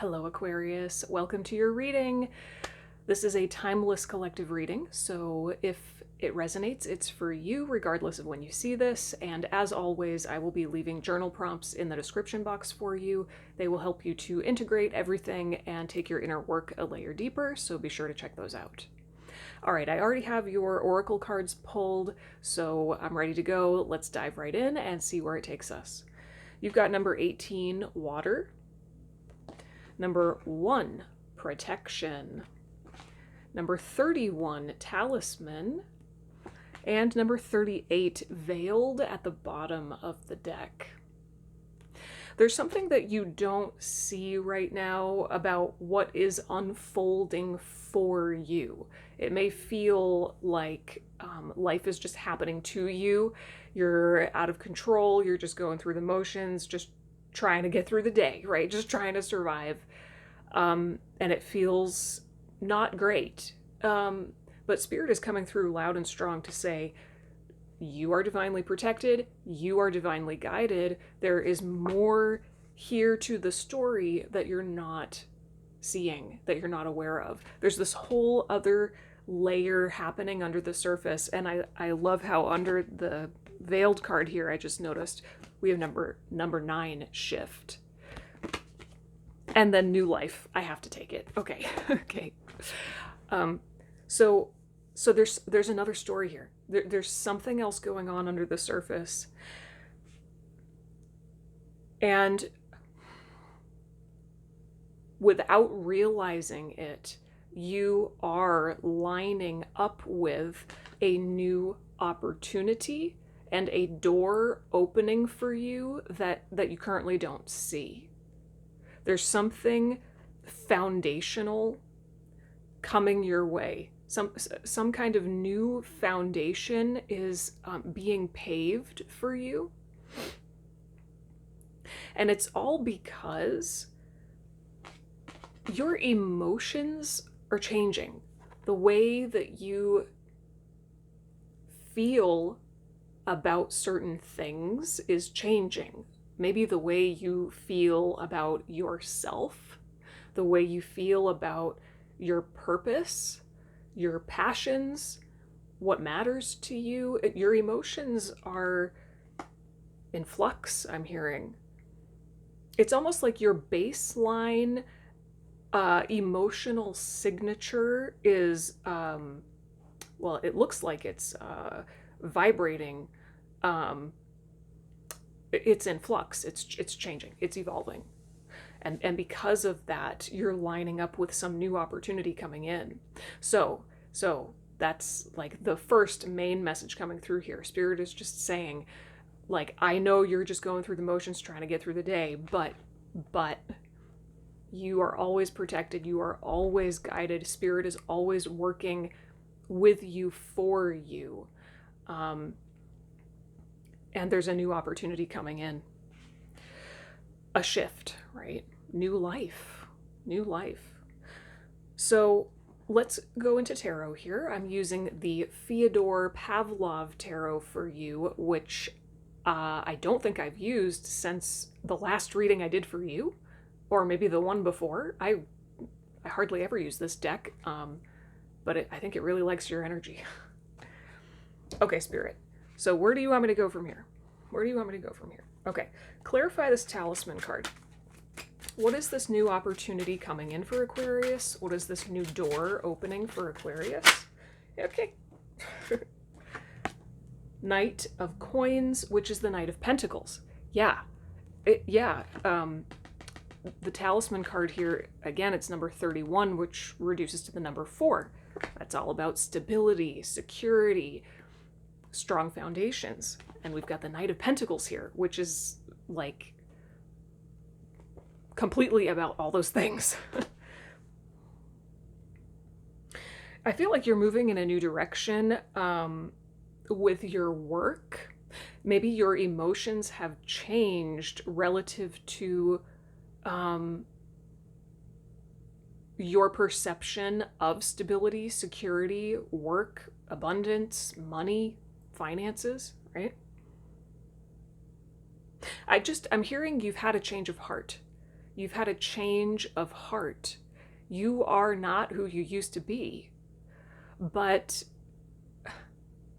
Hello, Aquarius. Welcome to your reading. This is a timeless collective reading, so if it resonates, it's for you regardless of when you see this. And as always, I will be leaving journal prompts in the description box for you. They will help you to integrate everything and take your inner work a layer deeper, so be sure to check those out. All right, I already have your oracle cards pulled, so I'm ready to go. Let's dive right in and see where it takes us. You've got number 18, water. Number 1, protection. Number 31, talisman. And number 38, veiled at the bottom of the deck. There's something that you don't see right now about what is unfolding for you. It may feel like life is just happening to you. You're out of control. You're just going through the motions, just trying to get through the day, right? Just trying to survive. And it feels not great. But Spirit is coming through loud and strong to say, you are divinely protected. You are divinely guided. There is more here to the story that you're not seeing, that you're not aware of. There's this whole other layer happening under the surface. And I love how under the veiled card here, I just noticed we have number 9, shift. And then new life. I have to take it. Okay. Okay. So there's another story here. There's something else going on under the surface. And without realizing it, you are lining up with a new opportunity and a door opening for you that you currently don't see. There's something foundational coming your way. Some kind of new foundation is being paved for you. And it's all because your emotions are changing. The way that you feel about certain things is changing. Maybe the way you feel about yourself, the way you feel about your purpose, your passions, what matters to you. Your emotions are in flux, I'm hearing. It's almost like your baseline emotional signature is, well, it looks like it's vibrating. It's in flux. It's changing. It's evolving. And because of that, you're lining up with some new opportunity coming in. So that's like the first main message coming through here. Spirit is just saying, like, I know you're just going through the motions trying to get through the day, but you are always protected. You are always guided. Spirit is always working with you, for you. And there's a new opportunity coming in. A shift, right? New life. So let's go into tarot here. I'm using the Fyodor Pavlov tarot for you, which I don't think I've used since the last reading I did for you, or maybe the one before. I hardly ever use this deck, but I think it really likes your energy. Okay, Spirit. So where do you want me to go from here? Okay, clarify this talisman card. What is this new opportunity coming in for Aquarius? What is this new door opening for Aquarius? Okay. Knight of Coins, which is the Knight of Pentacles. Yeah. The talisman card here, again, it's number 31, which reduces to the number 4. That's all about stability, security, strong foundations. And we've got the Knight of Pentacles here, which is like completely about all those things. I feel like you're moving in a new direction with your work. Maybe your emotions have changed relative to your perception of stability, security, work, abundance, money, finances, right? I'm hearing you've had a change of heart. You've had a change of heart. You are not who you used to be, but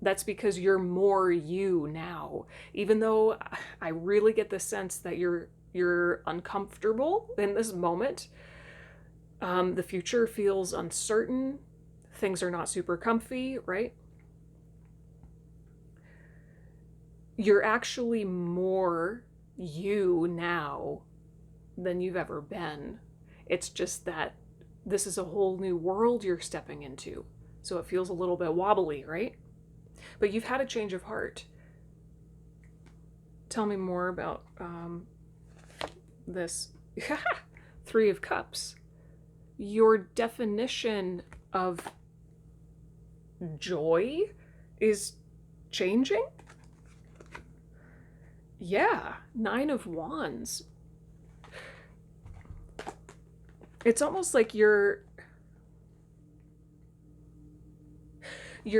that's because you're more you now. Even though I really get the sense that you're uncomfortable in this moment. The future feels uncertain. Things are not super comfy, right? You're actually more you now than you've ever been. It's just that this is a whole new world you're stepping into. So it feels a little bit wobbly, right? But you've had a change of heart. Tell me more about this. Three of Cups. Your definition of joy is changing? Yeah, Nine of Wands. It's almost like you're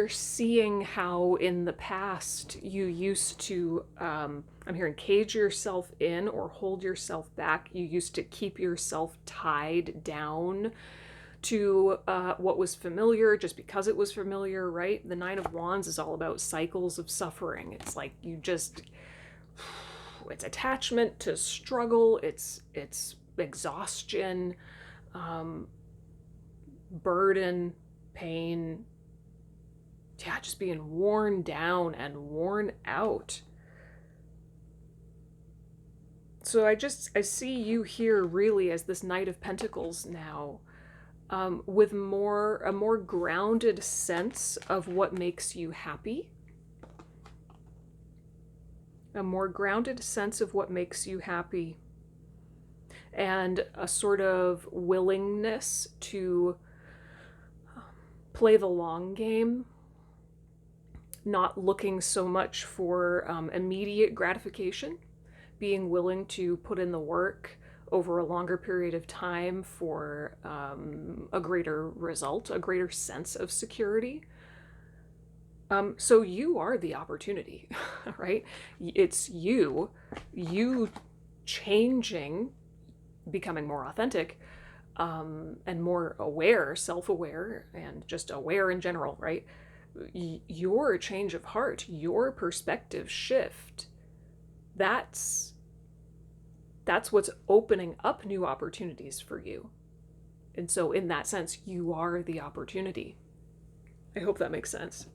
seeing how in the past you used to, I'm hearing cage yourself in or hold yourself back. You used to keep yourself tied down to what was familiar just because it was familiar, right? The Nine of Wands is all about cycles of suffering. It's like you just, it's attachment to struggle, it's exhaustion, burden, pain, yeah, just being worn down and worn out. So I see you here really as this Knight of Pentacles now, with a more grounded sense of what makes you happy. A more grounded sense of what makes you happy. And a sort of willingness to play the long game. Not looking so much for immediate gratification, being willing to put in the work over a longer period of time for a greater result, a greater sense of security. So you are the opportunity, right? It's you changing, becoming more authentic, and more aware, self-aware, and just aware in general, right? Your change of heart, your perspective shift, that's what's opening up new opportunities for you. And so in that sense, you are the opportunity. I hope that makes sense.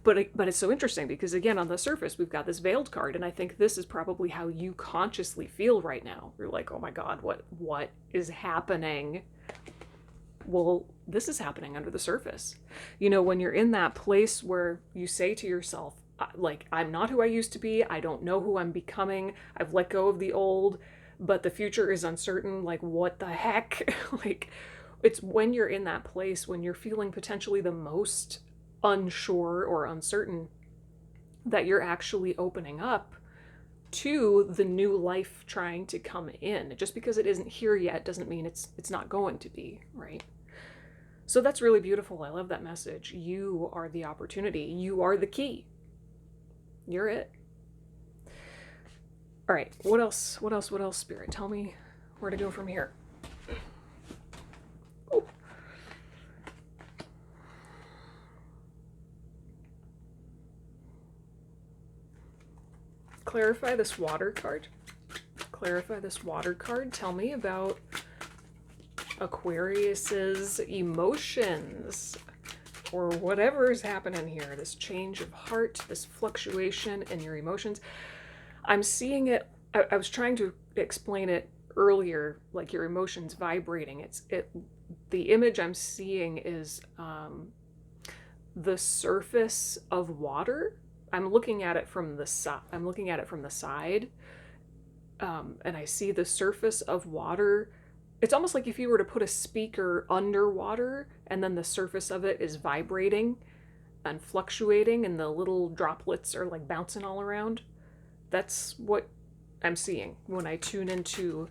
But it's so interesting because, again, on the surface, we've got this veiled card, and I think this is probably how you consciously feel right now. You're like, oh my God, what is happening? Well, this is happening under the surface. You know, when you're in that place where you say to yourself, like, I'm not who I used to be. I don't know who I'm becoming. I've let go of the old, but the future is uncertain. Like, what the heck? Like, it's when you're in that place, when you're feeling potentially the most unsure or uncertain, that you're actually opening up to the new life trying to come in. Just because it isn't here yet doesn't mean it's not going to be, right? So that's really beautiful. I love that message. You are the opportunity. You are the key. You're it. All right. What else, Spirit? Tell me where to go from here. Oh. Clarify this water card. Clarify this water card. Tell me about Aquarius's emotions, or whatever is happening here, this change of heart, this fluctuation in your emotions. I'm seeing it, I was trying to explain it earlier, like your emotions vibrating. The image I'm seeing is the surface of water. I'm looking at it from the side. And I see the surface of water. It's almost like if you were to put a speaker underwater and then the surface of it is vibrating and fluctuating and the little droplets are like bouncing all around. That's what I'm seeing when I tune into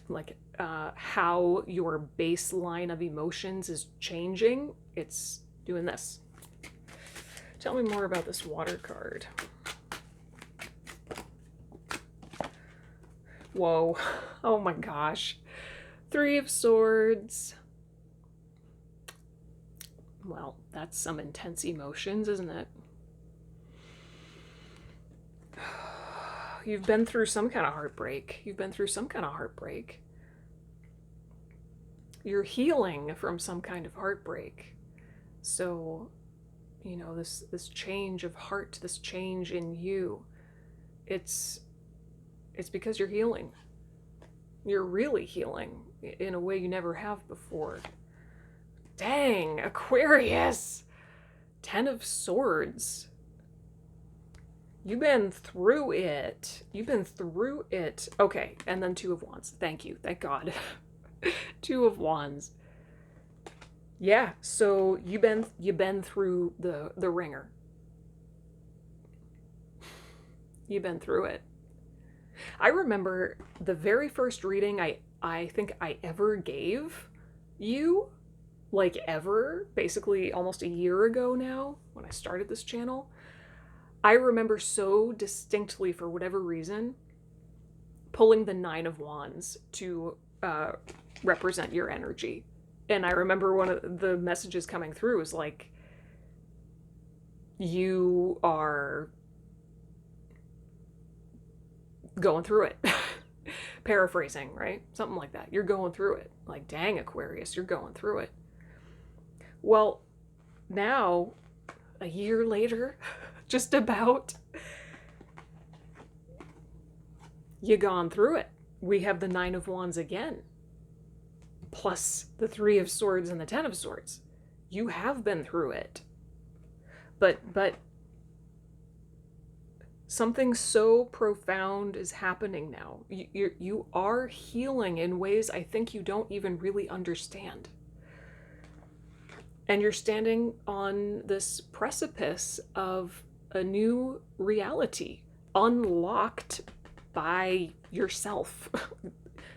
like how your baseline of emotions is changing. It's doing this. Tell me more about this water card. Whoa. Oh my gosh. Three of Swords. Well, that's some intense emotions, isn't it? You've been through some kind of heartbreak. You've been through some kind of heartbreak. You're healing from some kind of heartbreak. So, you know, this change of heart, this change in you, it's because you're healing. You're really healing in a way you never have before. Dang, Aquarius! 10 of Swords. You've been through it. You've been through it. Okay, and then 2 of Wands. Thank you. Thank God. 2 of Wands. Yeah, so you've been through the ringer. You've been through it. I remember the very first reading I think I ever gave you, like ever, basically almost a year ago now, when I started this channel. I remember so distinctly, for whatever reason, pulling the 9 of Wands to represent your energy. And I remember one of the messages coming through was like, you are going through it. Paraphrasing, right? Something like that. You're going through it. Like, dang, Aquarius, you're going through it. Well, now, a year later, just about, you gone through it. We have the 9 of Wands again, plus the 3 of Swords and the 10 of Swords. You have been through it. But something so profound is happening now. You are healing in ways I think you don't even really understand. And you're standing on this precipice of a new reality, unlocked by yourself.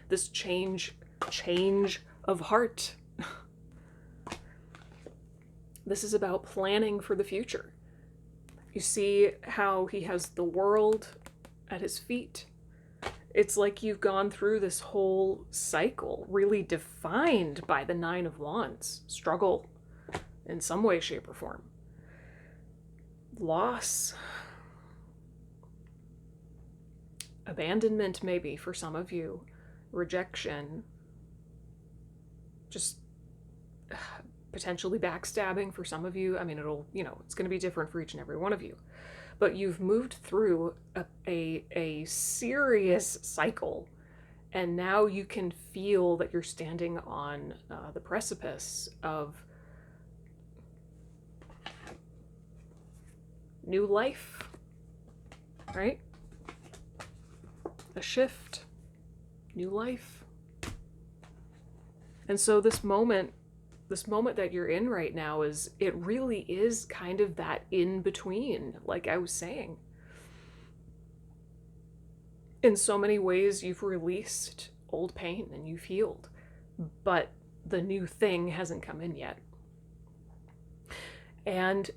This change of heart. This is about planning for the future. You see how he has the world at his feet. It's like you've gone through this whole cycle, really defined by the 9 of Wands. Struggle in some way, shape, or form. Loss. Abandonment, maybe, for some of you. Rejection. Just potentially backstabbing for some of you. I mean, it's going to be different for each and every one of you. But you've moved through a serious cycle, and now you can feel that you're standing on the precipice of new life, right? A shift, new life. And so this moment that you're in right now it really is kind of that in between, like I was saying. In so many ways, you've released old pain and you've healed, but the new thing hasn't come in yet. And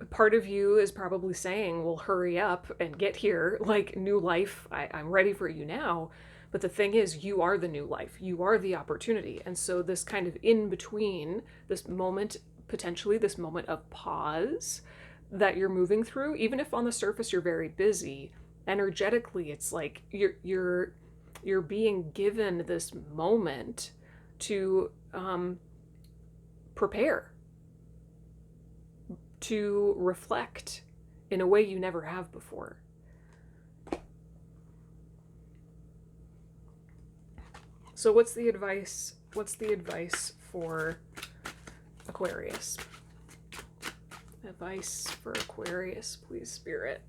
part of you is probably saying, well, hurry up and get here, like, new life, I'm ready for you now. But the thing is, you are the new life. You are the opportunity. And so this kind of in between, this moment, potentially this moment of pause that you're moving through, even if on the surface you're very busy, energetically, it's like you're being given this moment to prepare, to reflect in a way you never have before. So what's the advice? What's the advice for Aquarius? Advice for Aquarius, please, Spirit.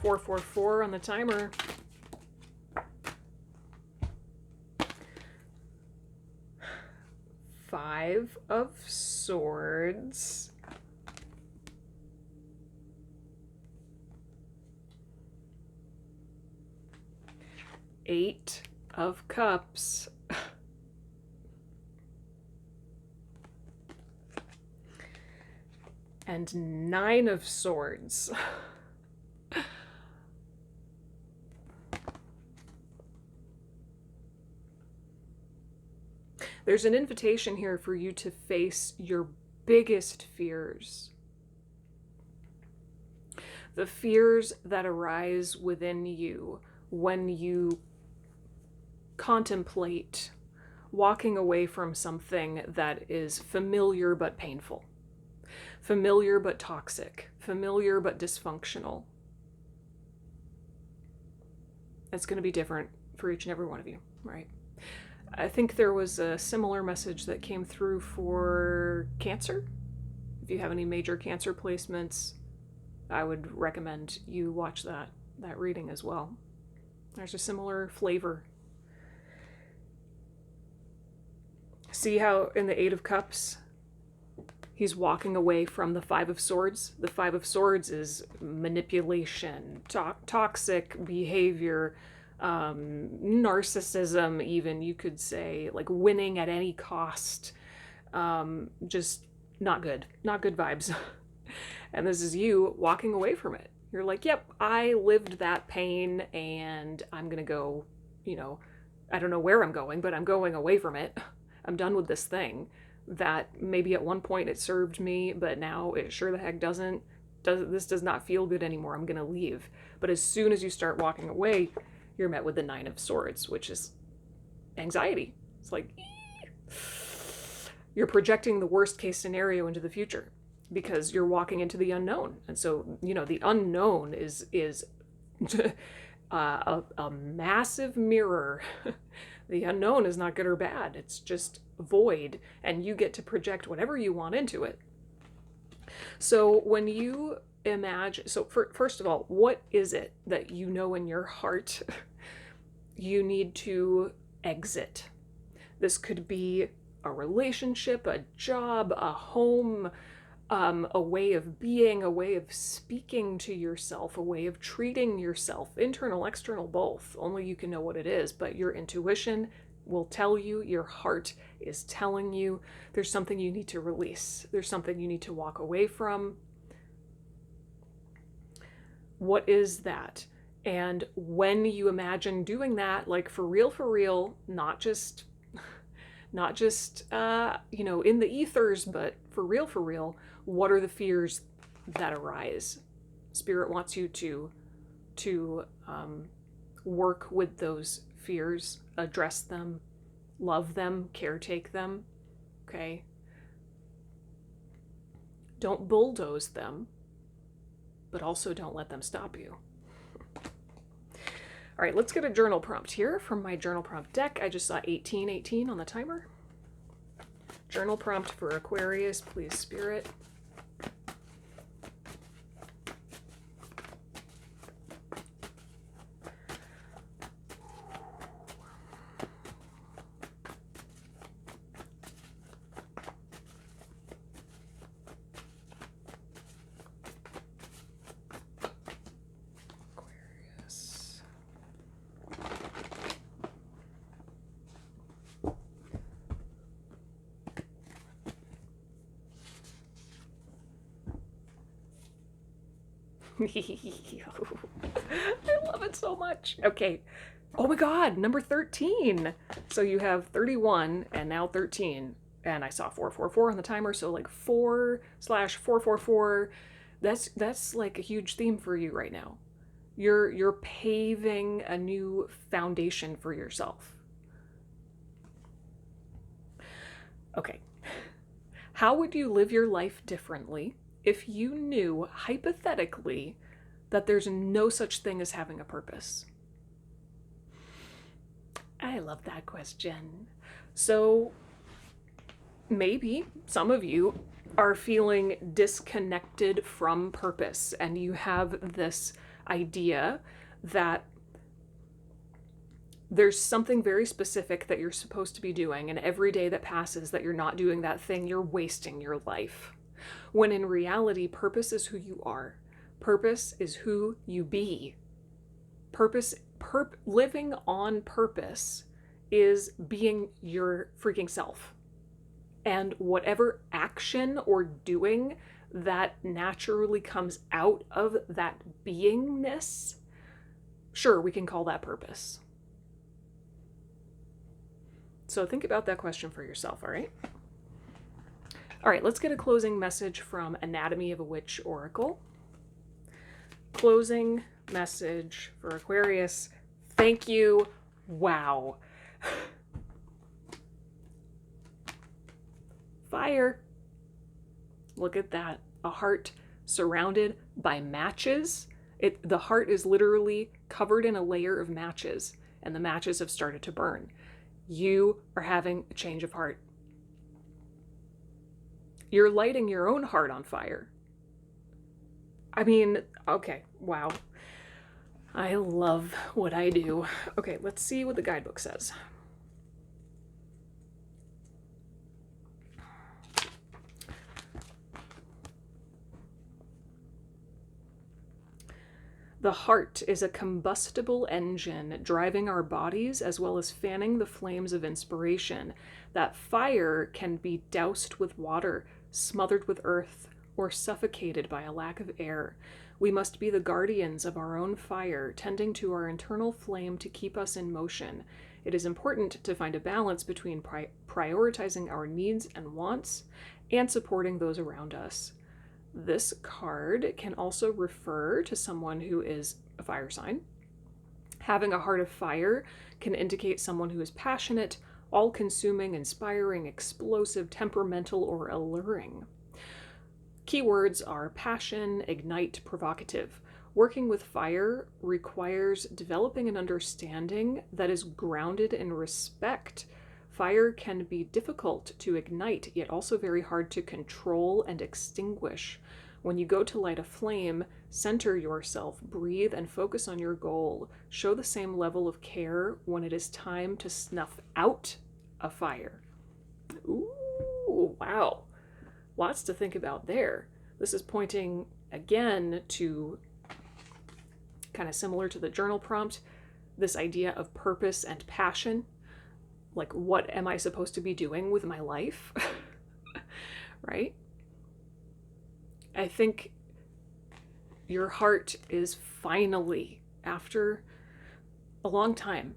$444 on the timer. Five of Swords. 8 of Cups. And 9 of Swords. There's an invitation here for you to face your biggest fears. The fears that arise within you when you contemplate walking away from something that is familiar but painful, familiar but toxic, familiar but dysfunctional. It's going to be different for each and every one of you, right? I think there was a similar message that came through for Cancer. If you have any major Cancer placements, I would recommend you watch that reading as well. There's a similar flavor. See how in the 8 of Cups, he's walking away from the 5 of Swords? The 5 of Swords is manipulation, toxic behavior, narcissism, even, you could say, like winning at any cost. Just not good vibes. And this is you walking away from it. You're like, yep, I lived that pain and I'm gonna go, I don't know where I'm going, but I'm going away from it. I'm done with this thing that maybe at one point it served me, but now it sure the heck doesn't. This does not feel good anymore. I'm gonna leave. But as soon as you start walking away, you're met with the 9 of Swords, which is anxiety. It's like, you're projecting the worst case scenario into the future because you're walking into the unknown. And so, the unknown is a massive mirror. The unknown is not good or bad. It's just void, and you get to project whatever you want into it. So when you imagine, first of all, what is it that you know in your heart you need to exit? This could be a relationship, a job, a home, a way of being, a way of speaking to yourself, a way of treating yourself, internal, external, both. Only you can know what it is, but your intuition will tell you, your heart is telling you there's something you need to release. There's something you need to walk away from. What is that? And when you imagine doing that, like for real, not just in the ethers, but for real, what are the fears that arise? Spirit wants you to work with those fears, address them, love them, caretake them, okay? Don't bulldoze them, but also don't let them stop you. All right, let's get a journal prompt here from my journal prompt deck. I just saw 1818 on the timer. Journal prompt for Aquarius, please, Spirit. I love it so much. Okay. Oh my God, number 13. So you have 31 and now 13. And I saw 444 on the timer. So like 4/444. That's like a huge theme for you right now. You're paving a new foundation for yourself. Okay. How would you live your life differently if you knew, hypothetically, that there's no such thing as having a purpose? I love that question. So maybe some of you are feeling disconnected from purpose, and you have this idea that there's something very specific that you're supposed to be doing, and every day that passes that you're not doing that thing, you're wasting your life. When in reality, purpose is who you are. Purpose is who you be. Living on purpose is being your freaking self. And whatever action or doing that naturally comes out of that beingness, sure, we can call that purpose. So think about that question for yourself, all right? All right, let's get a closing message from Anatomy of a Witch Oracle. Closing message for Aquarius. Thank you. Wow. Fire. Look at that. A heart surrounded by matches. The heart is literally covered in a layer of matches, and the matches have started to burn. You are having a change of heart. You're lighting your own heart on fire. I mean, okay, wow. I love what I do. Okay, let's see what the guidebook says. The heart is a combustible engine driving our bodies as well as fanning the flames of inspiration. That fire can be doused with water, smothered with earth, or suffocated by a lack of air. We must be the guardians of our own fire, tending to our internal flame to keep us in motion. It is important to find a balance between prioritizing our needs and wants and supporting those around us. This card can also refer to someone who is a fire sign. Having a heart of fire can indicate someone who is passionate, all-consuming, inspiring, explosive, temperamental, or alluring. Keywords are passion, ignite, provocative. Working with fire requires developing an understanding that is grounded in respect. Fire can be difficult to ignite, yet also very hard to control and extinguish. When you go to light a flame, center yourself, breathe, and focus on your goal. Show the same level of care when it is time to snuff out a fire. Ooh, wow. Lots to think about there. This is pointing again to, kind of similar to the journal prompt, this idea of purpose and passion. Like, what am I supposed to be doing with my life? Right? I think your heart is finally, after a long time,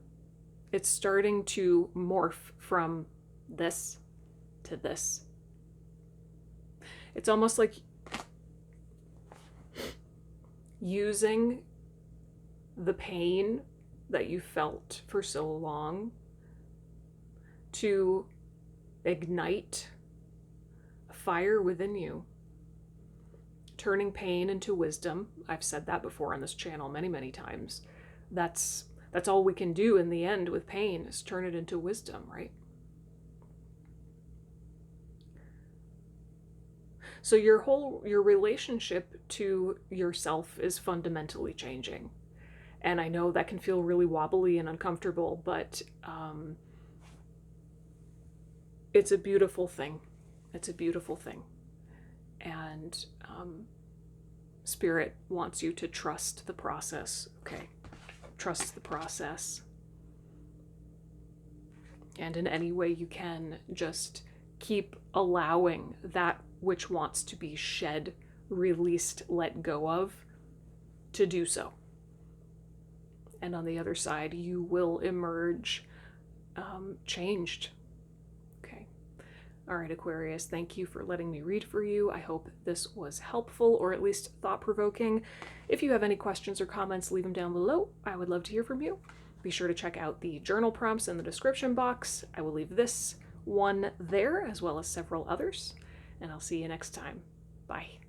it's starting to morph from this to this. It's almost like using the pain that you felt for so long to ignite a fire within you, turning pain into wisdom. I've said that before on this channel many, many times. That's all we can do in the end with pain, is turn it into wisdom, right? So your relationship to yourself is fundamentally changing. And I know that can feel really wobbly and uncomfortable, but it's a beautiful thing. It's a beautiful thing. And Spirit wants you to trust the process, okay? Trust the process. And in any way you can, just keep allowing that which wants to be shed, released, let go of, to do so. And on the other side, you will emerge changed. Okay. All right, Aquarius, thank you for letting me read for you. I hope this was helpful, or at least thought-provoking. If you have any questions or comments, leave them down below. I would love to hear from you. Be sure to check out the journal prompts in the description box. I will leave this one there, as well as several others. And I'll see you next time. Bye.